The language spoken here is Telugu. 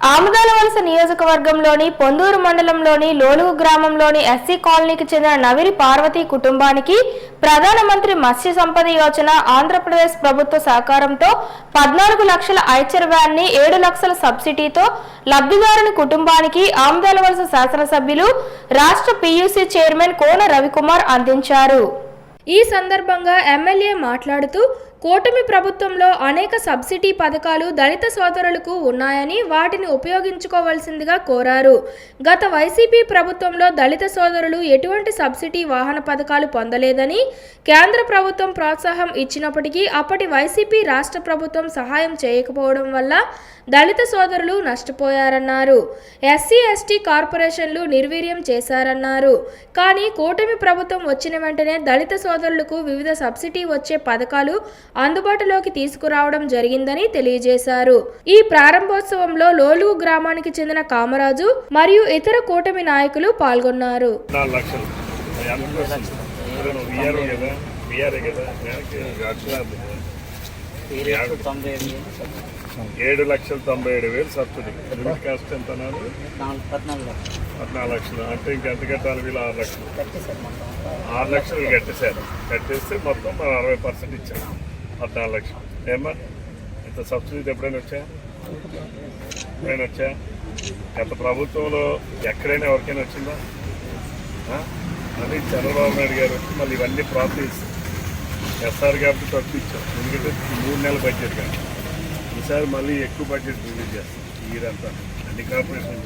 ఆముదాలవలస నియోజకవర్గంలోని పొందూరు మండలంలోని లోలుగు గ్రామంలోని ఎస్సీ కాలనీకి చెందిన నవిరి పార్వతి కుటుంబానికి ప్రధానమంత్రి మత్స్య సంపద యోజన ఆంధ్రప్రదేశ్ ప్రభుత్వ సహకారంతో 14 లక్షల ఐచర్ వ్యాన్ ని 7 లక్షల సబ్సిడీతో లబ్ధిదారుని కుటుంబానికి ఆముదాలవలస శాసనసభ్యులు రాష్ట్ర పీయూసీ చైర్మన్ కోన రవికుమార్ అందించారు। ఈ సందర్భంగా ఎమ్మెల్యే మాట్లాడుతూ కూటమి ప్రభుత్వంలో అనేక సబ్సిడీ పథకాలు దళిత సోదరులకు ఉన్నాయని వాటిని ఉపయోగించుకోవాల్సిందిగా కోరారు। గత వైసీపీ ప్రభుత్వంలో దళిత సోదరులు ఎటువంటి సబ్సిడీ వాహన పథకాలు పొందలేదని, కేంద్ర ప్రభుత్వం ప్రోత్సాహం ఇచ్చినప్పటికీ అప్పటి వైసీపీ రాష్ట్ర ప్రభుత్వం సహాయం చేయకపోవడం వల్ల దళిత సోదరులు నష్టపోయారన్నారు। ఎస్సీ ఎస్టీ కార్పొరేషన్లు నిర్వీర్యం చేశారన్నారు। కానీ కూటమి ప్రభుత్వం వచ్చిన వెంటనే దళిత సోదరులకు వివిధ సబ్సిడీ వచ్చే పథకాలు అందుబాటులోకి తీసుకురావడం జరిగిందని తెలియజేశారు। ఈ ప్రారంభోత్సవంలో లోలుగు గ్రామానికి చెందిన కామరాజు మరియు ఇతర కూటమి నాయకులు పాల్గొన్నారు। 7,97,000 సబ్సిడీ కాస్ట్ ఎంత? 14 లక్షలు అంటే ఇంకెంత కట్టాలి? వీళ్ళు 6 లక్షలు 6 లక్షలు కట్టేశారు। కట్టేస్తే మొత్తం 60% ఇచ్చారు, 14 లక్షలు। ఏమా ఇంత సబ్సిడీ ఎప్పుడైనా వచ్చా? గత ప్రభుత్వంలో ఎక్కడైనా ఎవరికైనా వచ్చిందా? మళ్ళీ చంద్రబాబు నాయుడు గారు వచ్చి మళ్ళీ ఇవన్నీ ప్రాసెస్ ఎస్ఆర్ కాబట్టి తక్కువ ఇచ్చాం, ఎందుకంటే 3 నెలల బడ్జెట్ కానీ ఈసారి మళ్ళీ ఎక్కువ బడ్జెట్ రిలీజ్ చేస్తాం। ఈ ఇదంతా అన్ని కార్పొరేషన్